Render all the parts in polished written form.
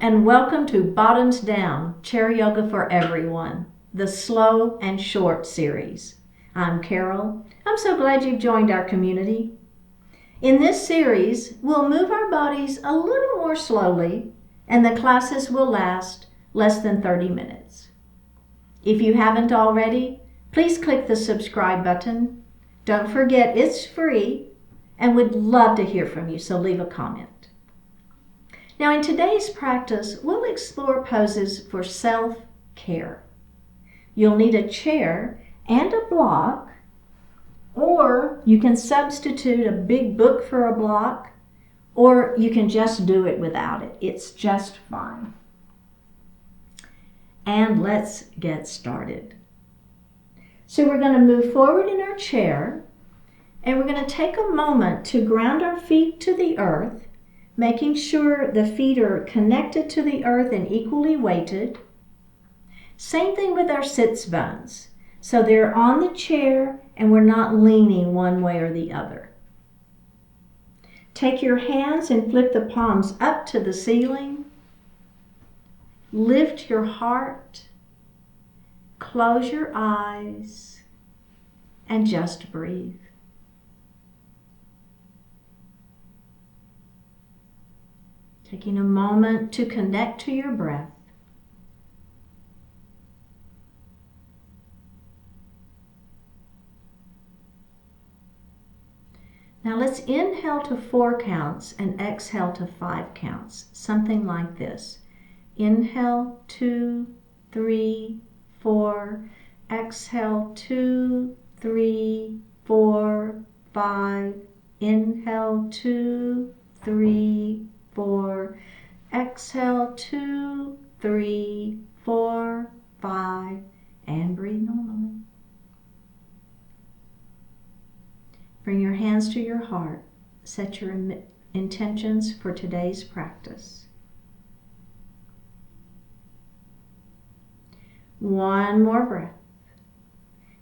and welcome to Bottoms Down, Chair Yoga for Everyone, the Slow and Short series. I'm Carol. I'm so glad you've joined our community. In this series, we'll move our bodies a little more slowly, and the classes will last less than 30 minutes. If you haven't already, please click the subscribe button. Don't forget it's free, and we'd love to hear from you, so leave a comment. Now in today's practice, we'll explore poses for self-care. You'll need a chair and a block, or you can substitute a big book for a block, or you can just do it without it. It's just fine. And let's get started. So we're going to move forward in our chair, and we're going to take a moment to ground our feet to the earth, making sure the feet are connected to the earth and equally weighted. Same thing with our sits bones. So they're on the chair and we're not leaning one way or the other. Take your hands and flip the palms up to the ceiling. Lift your heart. Close your eyes and just breathe. Taking a moment to connect to your breath. Now let's inhale to 4 counts and exhale to 5 counts, something like this. Inhale 2, 3, 4. Exhale 2, 3, 4, 5. Inhale 2, 3, 4. Exhale 2, 3, 4, 5. And breathe normally. Bring your hands to your heart. Set your intentions for today's practice. One more breath.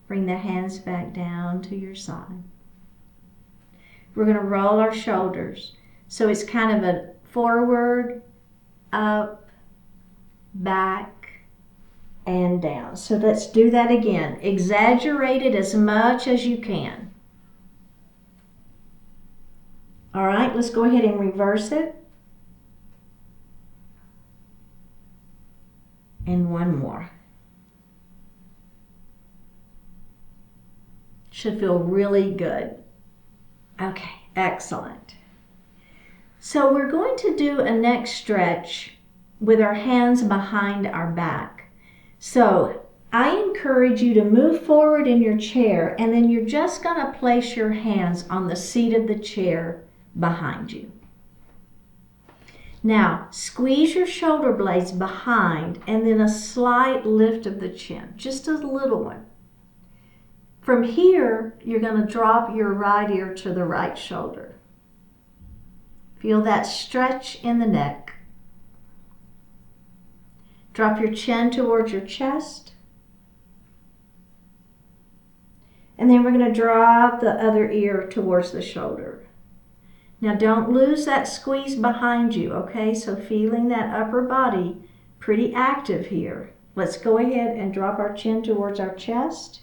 Bring the hands back down to your side. We're going to roll our shoulders. So it's kind of a forward, up, back, and down. So let's do that again. Exaggerate it as much as you can. All right, let's go ahead and reverse it. And one more. Should feel really good. Okay, excellent. So we're going to do a neck stretch with our hands behind our back. So I encourage you to move forward in your chair, and then you're just going to place your hands on the seat of the chair behind you. Now squeeze your shoulder blades behind, and then a slight lift of the chin, just a little one. From here, you're going to drop your right ear to the right shoulder. Feel that stretch in the neck. Drop your chin towards your chest. And then we're going to drop the other ear towards the shoulder. Now don't lose that squeeze behind you, okay? So feeling that upper body pretty active here. Let's go ahead and drop our chin towards our chest,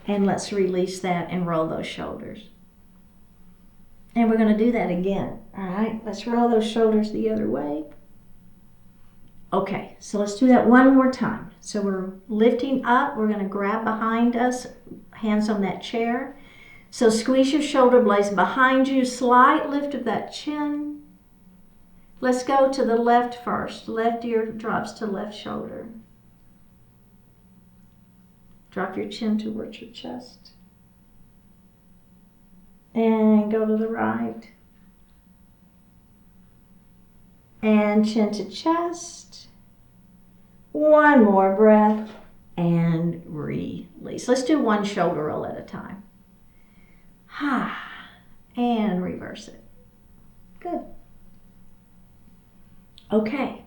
and let's release that and roll those shoulders. And we're going to do that again. All right, let's roll those shoulders the other way. Okay, so let's do that one more time. So we're lifting up. We're going to grab behind us, hands on that chair. So squeeze your shoulder blades behind you, slight lift of that chin. Let's go to the left first. Left ear drops to left shoulder. Drop your chin towards your chest. And go to the right. And chin to chest. One more breath and release. Let's do one shoulder roll at a time. And reverse it. Good. Okay.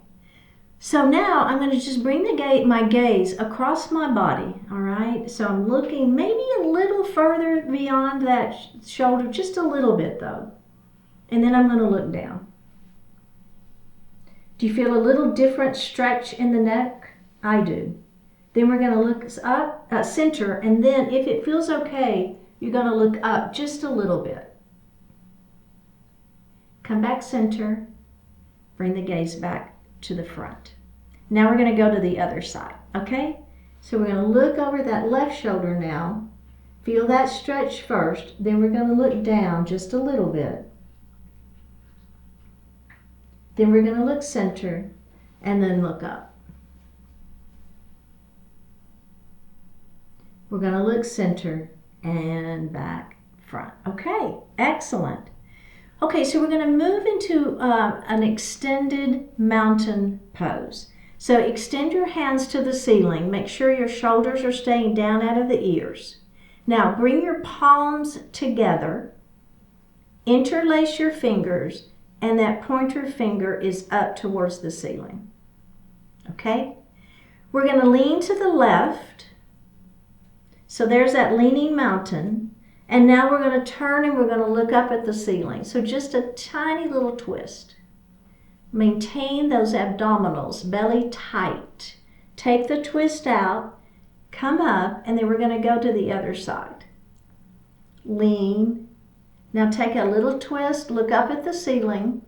So now I'm going to just bring my gaze across my body, all right? So I'm looking maybe a little further beyond that shoulder, just a little bit though. And then I'm going to look down. Do you feel a little different stretch in the neck? I do. Then we're going to look up at center, and then if it feels okay, you're going to look up just a little bit. Come back center, bring the gaze back to the front. Now we're going to go to the other side, okay? So we're going to look over that left shoulder now. Feel that stretch first, then we're going to look down just a little bit. Then we're going to look center, and then look up. We're going to look center and back, front. Okay, excellent. Okay, so we're going to move into an extended mountain pose. So extend your hands to the ceiling. Make sure your shoulders are staying down out of the ears. Now bring your palms together, interlace your fingers, and that pointer finger is up towards the ceiling. Okay? We're going to lean to the left. So there's that leaning mountain. And now we're going to turn and we're going to look up at the ceiling. So just a tiny little twist. Maintain those abdominals, belly tight. Take the twist out, come up, and then we're going to go to the other side. Lean. Now take a little twist, look up at the ceiling.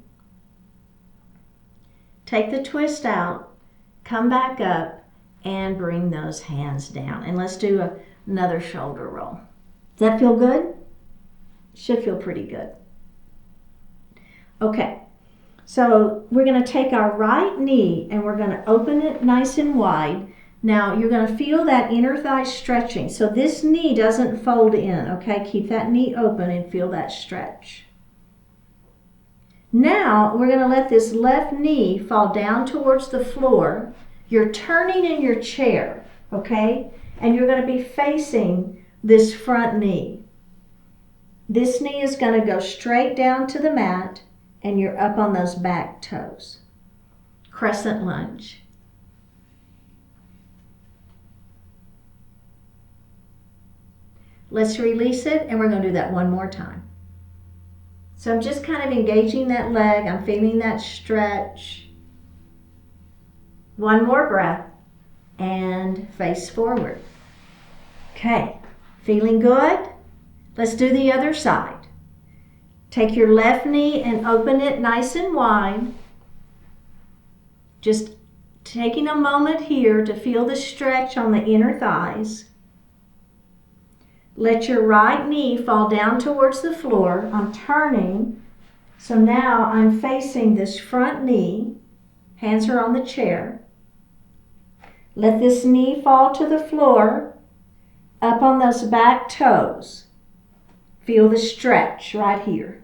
Take the twist out, come back up, and bring those hands down. And let's do another shoulder roll. Does that feel good? Should feel pretty good. Okay, so we're going to take our right knee and we're going to open it nice and wide. Now you're going to feel that inner thigh stretching. So this knee doesn't fold in, okay? Keep that knee open and feel that stretch. Now we're going to let this left knee fall down towards the floor. You're turning in your chair, okay? And you're going to be facing this front knee. This knee is going to go straight down to the mat and you're up on those back toes. Crescent lunge. Let's release it and we're going to do that one more time. So I'm just kind of engaging that leg. I'm feeling that stretch. One more breath and face forward. Okay. Feeling good? Let's do the other side. Take your left knee and open it nice and wide. Just taking a moment here to feel the stretch on the inner thighs. Let your right knee fall down towards the floor. I'm turning. So now I'm facing this front knee. Hands are on the chair. Let this knee fall to the floor. Up on those back toes. Feel the stretch right here.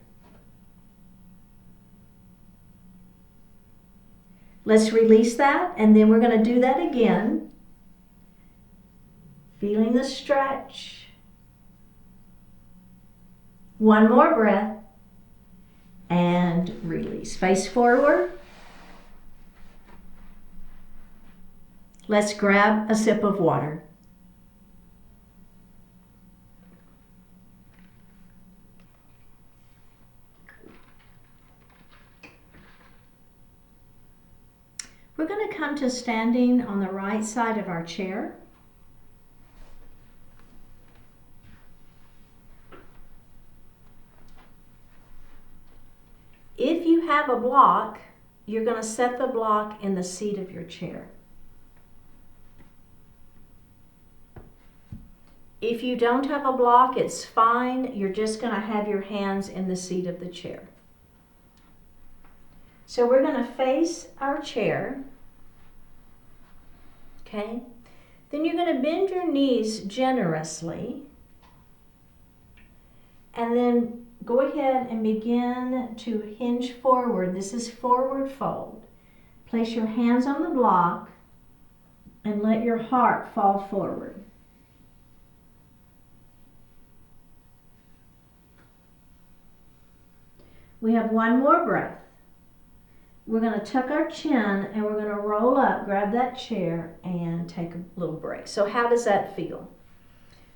Let's release that and then we're going to do that again. Feeling the stretch. One more breath and release. Face forward. Let's grab a sip of water. We're going to come to standing on the right side of our chair. If you have a block, you're going to set the block in the seat of your chair. If you don't have a block, it's fine. You're just going to have your hands in the seat of the chair. So we're going to face our chair. Okay? Then you're going to bend your knees generously. And then go ahead and begin to hinge forward. This is forward fold. Place your hands on the block and let your heart fall forward. We have one more breath. We're going to tuck our chin and we're going to roll up, grab that chair, and take a little break. So how does that feel?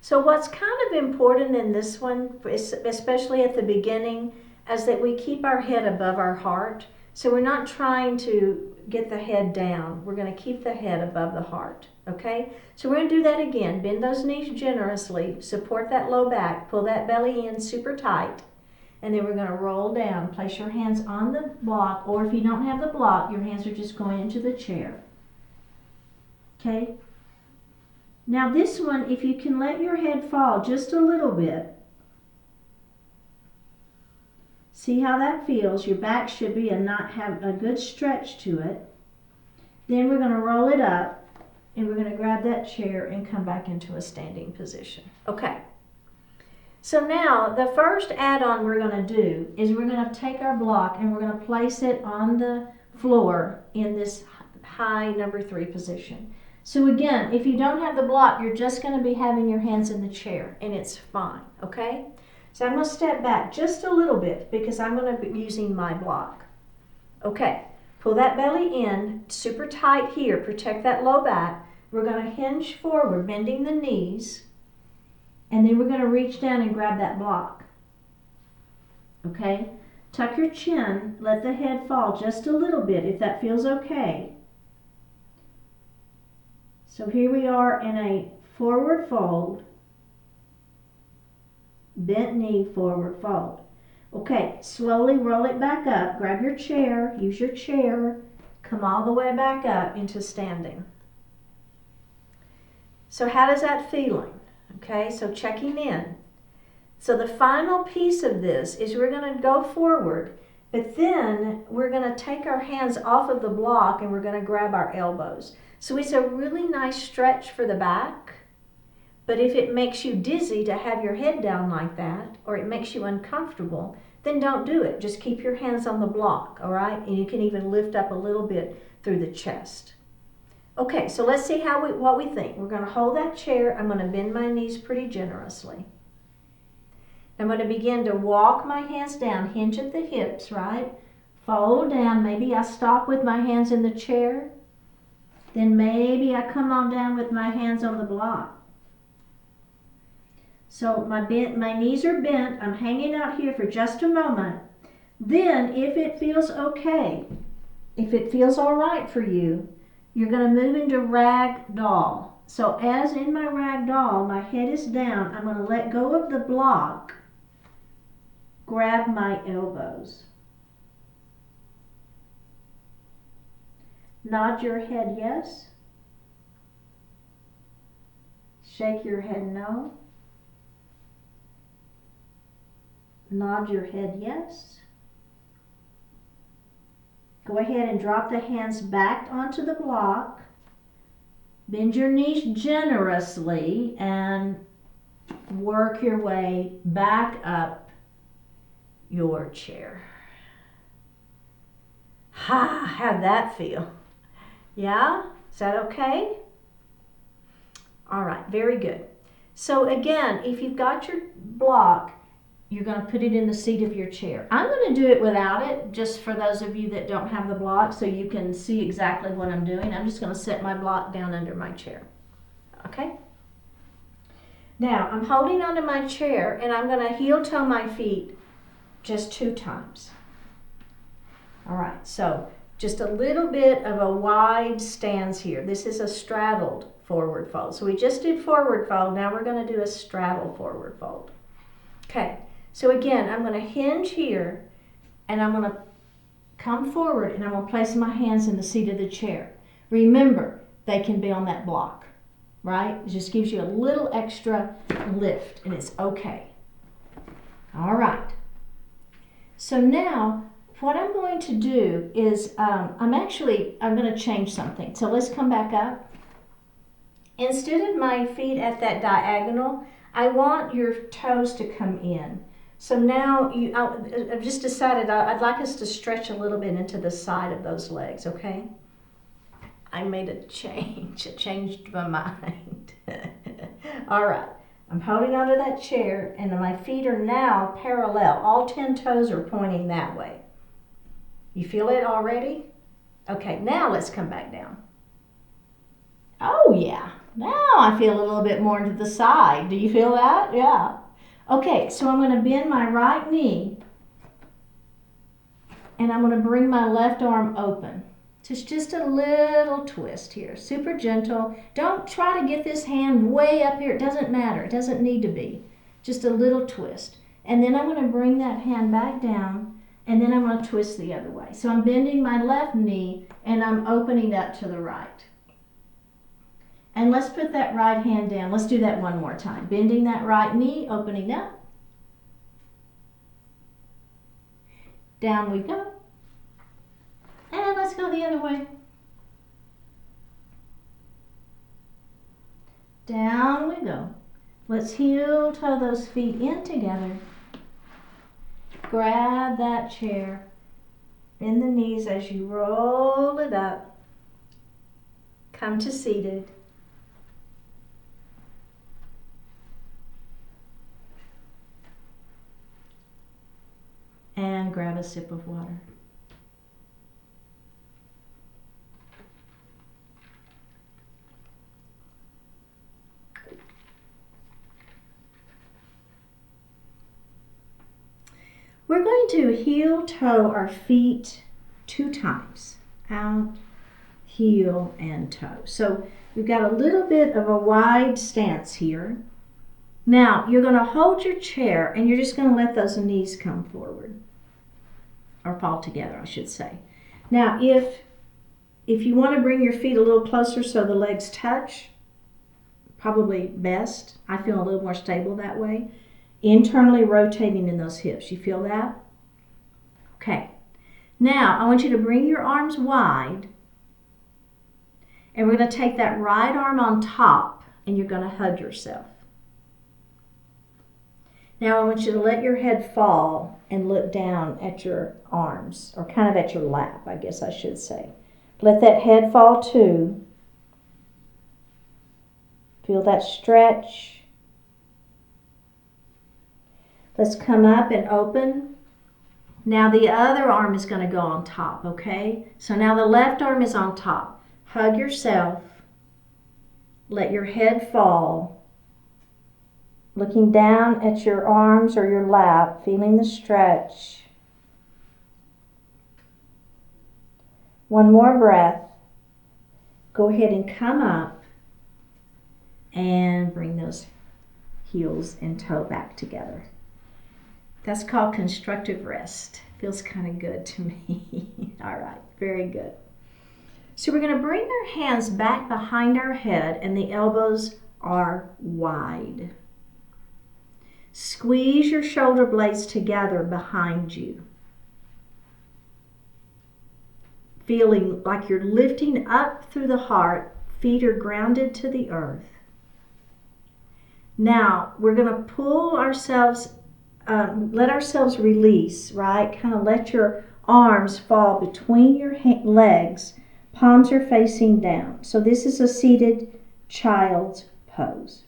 So what's kind of important in this one, especially at the beginning, is that we keep our head above our heart. So we're not trying to get the head down. We're going to keep the head above the heart, okay? So we're going to do that again. Bend those knees generously, support that low back, pull that belly in super tight, and then we're going to roll down. Place your hands on the block, or if you don't have the block, your hands are just going into the chair, okay? Now this one, if you can let your head fall just a little bit, see how that feels. Your back should be have a good stretch to it. Then we're going to roll it up, and we're going to grab that chair and come back into a standing position. Okay. So now the first add-on we're going to do is we're going to take our block and we're going to place it on the floor in this high number 3 position. So again, if you don't have the block, you're just going to be having your hands in the chair, and it's fine, okay? So I'm going to step back just a little bit because I'm going to be using my block. Okay, pull that belly in, super tight here, protect that low back. We're going to hinge forward, bending the knees, and then we're going to reach down and grab that block. Okay, tuck your chin, let the head fall just a little bit if that feels okay. So here we are in a forward fold, bent knee, forward fold. Okay, slowly roll it back up, grab your chair, use your chair, come all the way back up into standing. So how does that feeling? Okay, so checking in. So the final piece of this is we're going to go forward, but then we're going to take our hands off of the block and we're going to grab our elbows. So it's a really nice stretch for the back, but if it makes you dizzy to have your head down like that, or it makes you uncomfortable, then don't do it. Just keep your hands on the block, all right? And you can even lift up a little bit through the chest. Okay, so let's see what we think. We're going to hold that chair. I'm going to bend my knees pretty generously. I'm going to begin to walk my hands down, hinge at the hips, right? Fold down. Maybe I stop with my hands in the chair. Then maybe I come on down with my hands on the block. So my knees are bent. I'm hanging out here for just a moment. Then if it feels okay, if it feels all right for you, you're going to move into rag doll. So as in my rag doll, my head is down. I'm going to let go of the block, grab my elbows. Nod your head yes. Shake your head no. Nod your head yes. Go ahead and drop the hands back onto the block. Bend your knees generously and work your way back up your chair. How'd that feel? Yeah? Is that okay? All right, very good. So again, if you've got your block, you're going to put it in the seat of your chair. I'm going to do it without it, just for those of you that don't have the block, so you can see exactly what I'm doing. I'm just going to set my block down under my chair. Okay? Now, I'm holding onto my chair, and I'm going to heel toe my feet just 2 times. All right, so just a little bit of a wide stance here. This is a straddled forward fold. So we just did forward fold. Now we're going to do a straddle forward fold. Okay, so again, I'm going to hinge here, and I'm going to come forward, and I'm going to place my hands in the seat of the chair. Remember, they can be on that block, right? It just gives you a little extra lift, and it's okay. All right. So now, what I'm going to do is, I'm going to change something. So let's come back up. Instead of my feet at that diagonal, I want your toes to come in. So now I've just decided I'd like us to stretch a little bit into the side of those legs, okay? I made a change. I changed my mind. All right. I'm holding onto that chair, and my feet are now parallel. All 10 toes are pointing that way. You feel it already? Okay, now let's come back down. Oh, yeah. Now I feel a little bit more to the side. Do you feel that? Yeah. Okay, so I'm going to bend my right knee, and I'm going to bring my left arm open. Just a little twist here, super gentle. Don't try to get this hand way up here. It doesn't matter. It doesn't need to be. Just a little twist. And then I'm going to bring that hand back down, and then I'm going to twist the other way. So I'm bending my left knee, and I'm opening up to the right. And let's put that right hand down. Let's do that one more time. Bending that right knee, opening up. Down we go. And let's go the other way. Down we go. Let's heel toe those feet in together. Grab that chair. Bend the knees as you roll it up. Come to seated. And grab a sip of water. We're going to heel toe our feet 2 times. Out, heel, and toe. So we've got a little bit of a wide stance here. Now you're going to hold your chair and you're just going to let those knees come forward. Or fall together, I should say. Now if you want to bring your feet a little closer so the legs touch, probably best. I feel a little more stable that way. Internally rotating in those hips. You feel that? Okay. Now, I want you to bring your arms wide. And we're going to take that right arm on top and you're going to hug yourself. Now, I want you to let your head fall and look down at your arms, or kind of at your lap, I guess I should say. Let that head fall too. Feel that stretch. Let's come up and open. Now the other arm is going to go on top, okay? So now the left arm is on top. Hug yourself. Let your head fall. Looking down at your arms or your lap, feeling the stretch. One more breath. Go ahead and come up and bring those heels and toe back together. That's called constructive rest. Feels kind of good to me. All right, very good. So we're going to bring our hands back behind our head and the elbows are wide. Squeeze your shoulder blades together behind you. Feeling like you're lifting up through the heart, feet are grounded to the earth. Now, we're going to pull ourselves, let ourselves release, right? Kind of let your arms fall between your legs. Palms are facing down. So this is a seated child's pose.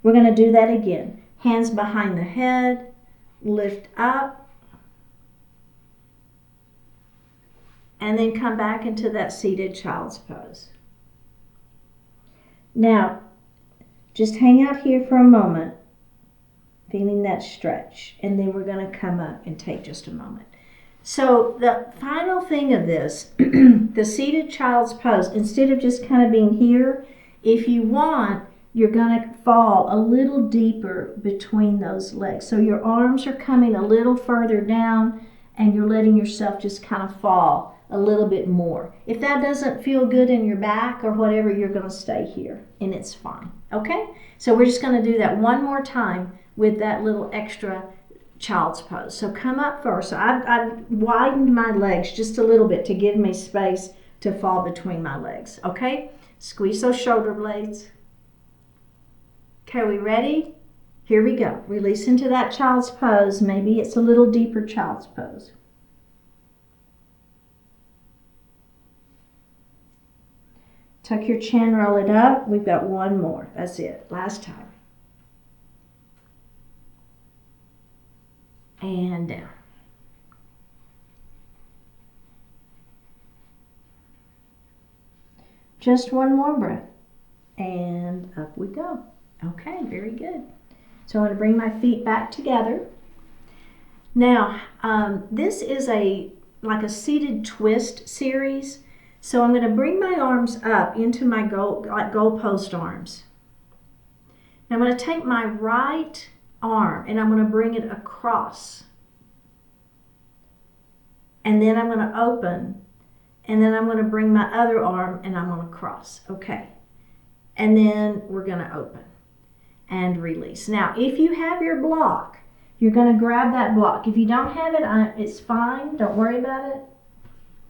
We're going to do that again. Hands behind the head, lift up, and then come back into that seated child's pose. Now, just hang out here for a moment, feeling that stretch, and then we're going to come up and take just a moment. So the final thing of this, the seated child's pose, instead of just kind of being here, if you want, you're going to fall a little deeper between those legs. So your arms are coming a little further down and you're letting yourself just kind of fall a little bit more. If that doesn't feel good in your back or whatever, you're going to stay here and it's fine. Okay? So we're just going to do that one more time with that little extra child's pose. So come up first. So I've widened my legs just a little bit to give me space to fall between my legs. Okay? Squeeze those shoulder blades. Okay, we ready? Here we go. Release into that child's pose. Maybe it's a little deeper child's pose. Tuck your chin, roll it up. We've got one more. That's it. Last time. And down. Just one more breath. And up we go. Okay, very good. So I'm going to bring my feet back together. Now, this is a like a seated twist series. So I'm going to bring my arms up into my goalpost arms. Now I'm going to take my right arm and I'm going to bring it across. And then I'm going to open. And then I'm going to bring my other arm and I'm going to cross. Okay. And then we're going to open and release. Now, if you have your block, you're going to grab that block. If you don't have it, it's fine. Don't worry about it.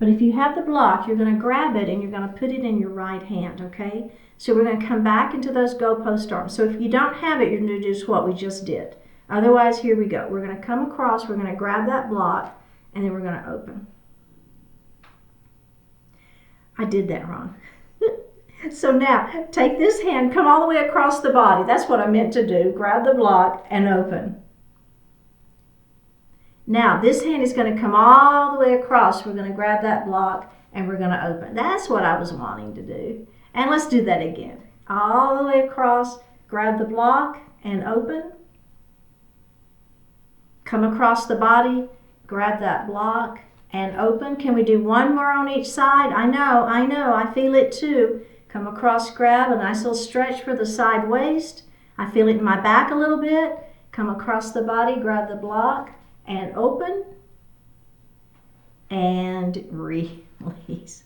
But if you have the block, you're going to grab it and you're going to put it in your right hand, okay? So we're going to come back into those goalpost arms. So if you don't have it, you're going to do just what we just did. Otherwise, here we go. We're going to come across, we're going to grab that block, and then we're going to open. I did that wrong. So now, take this hand, come all the way across the body. That's what I meant to do. Grab the block and open. Now, this hand is going to come all the way across. We're going to grab that block and we're going to open. That's what I was wanting to do. And let's do that again. All the way across, grab the block and open. Come across the body, grab that block and open. Can we do one more on each side? I know, I feel it too. Come across, grab a nice little stretch for the side waist. I feel it in my back a little bit. Come across the body, grab the block and open and release.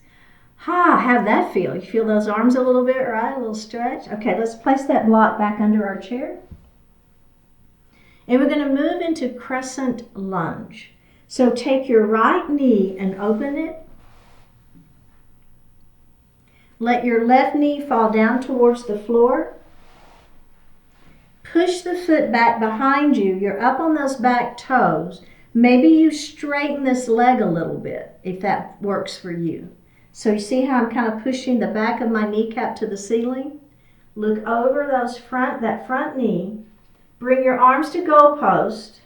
How'd that feel? You feel those arms a little bit, right? A little stretch. Okay, let's place that block back under our chair. And we're going to move into Crescent lunge. So take your right knee and open it. Let your left knee fall down towards the floor. Push the foot back behind you. You're up on those back toes. Maybe you straighten this leg a little bit if that works for you. So you see how I'm kind of pushing the back of my kneecap to the ceiling? Look over that front knee. Bring your arms to goalpost.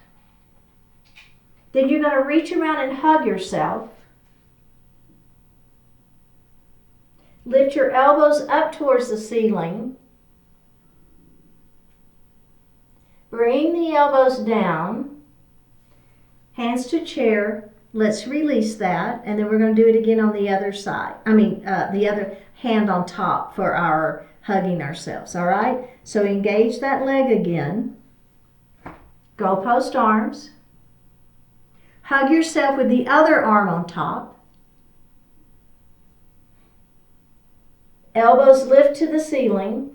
Then you're going to reach around and hug yourself. Lift your elbows up towards the ceiling. Bring the elbows down. Hands to chair. Let's release that. And then we're going to do it again on the other side. The other hand on top for our hugging ourselves. All right? So engage that leg again. Goalpost arms. Hug yourself with the other arm on top. Elbows lift to the ceiling.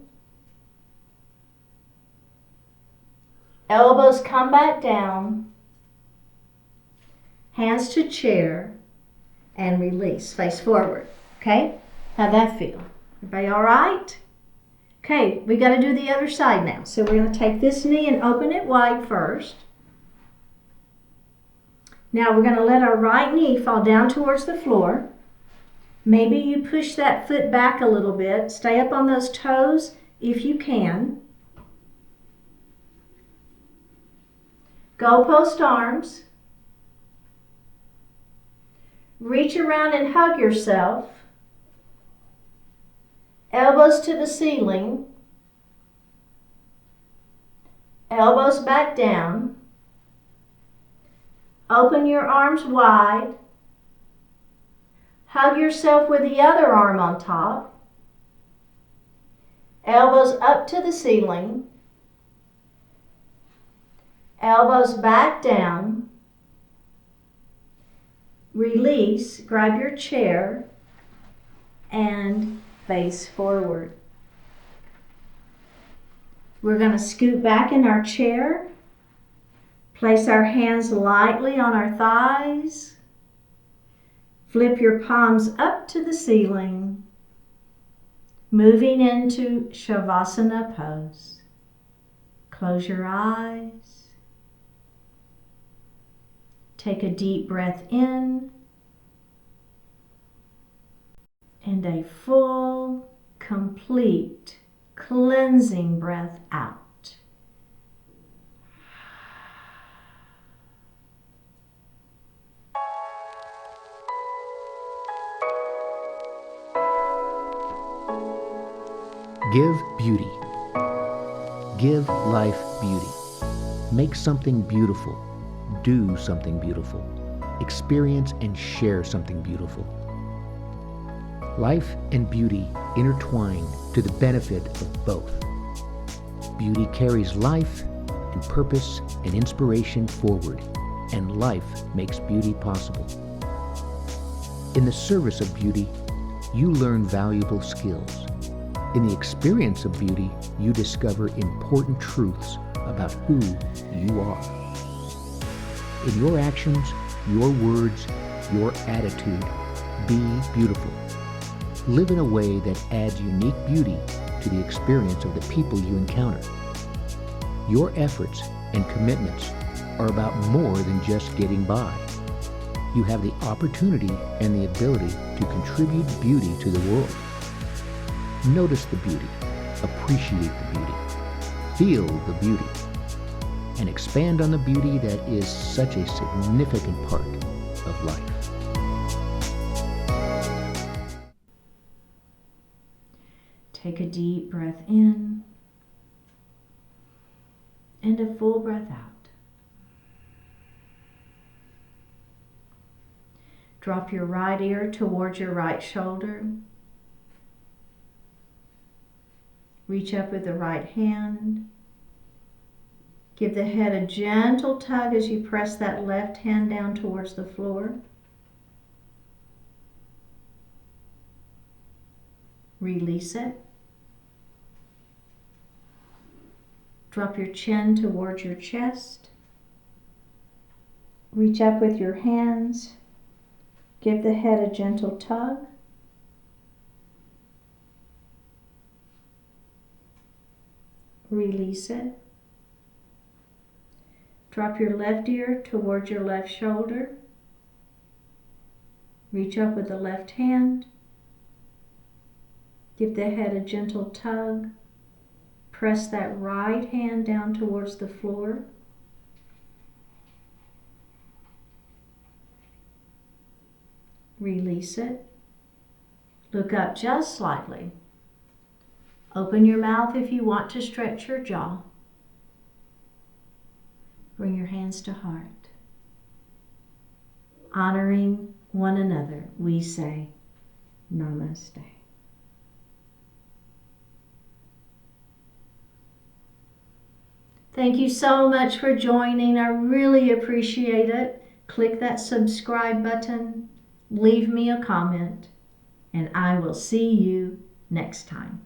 Elbows come back down. Hands to chair. And release. Face forward. Okay? How'd that feel? Everybody all right? Okay, we got to do the other side now. So we're going to take this knee and open it wide first. Now we're going to let our right knee fall down towards the floor. Maybe you push that foot back a little bit. Stay up on those toes if you can. Goalpost arms. Reach around and hug yourself. Elbows to the ceiling. Elbows back down. Open your arms wide. Hug yourself with the other arm on top. Elbows up to the ceiling. Elbows back down. Release. Grab your chair and face forward. We're going to scoot back in our chair. Place our hands lightly on our thighs. Flip your palms up to the ceiling. Moving into Shavasana pose. Close your eyes. Take a deep breath in. And a full, complete, cleansing breath out. Give beauty. Give life beauty. Make something beautiful. Do something beautiful. experience and share something beautiful. Life and beauty intertwine to the benefit of both. Beauty carries life and purpose and inspiration forward, and life makes beauty possible. In the service of beauty, you learn valuable skills. In the experience of beauty, you discover important truths about who you are. In your actions, your words, your attitude, be beautiful. Live in a way that adds unique beauty to the experience of the people you encounter. Your efforts and commitments are about more than just getting by. You have the opportunity and the ability to contribute beauty to the world. Notice the beauty, appreciate the beauty, feel the beauty, and expand on the beauty that is such a significant part of life. Take a deep breath in and a full breath out. Drop your right ear towards your right shoulder. Reach up with the right hand. Give the head a gentle tug as you press that left hand down towards the floor. Release it. Drop your chin towards your chest. Reach up with your hands. Give the head a gentle tug. Release it. Drop your left ear towards your left shoulder. Reach up with the left hand. Give the head a gentle tug. Press that right hand down towards the floor. Release it. Look up just slightly. Open your mouth if you want to stretch your jaw. Bring your hands to heart. Honoring one another, we say Namaste. Thank you so much for joining. I really appreciate it. Click that subscribe button, leave me a comment, and I will see you next time.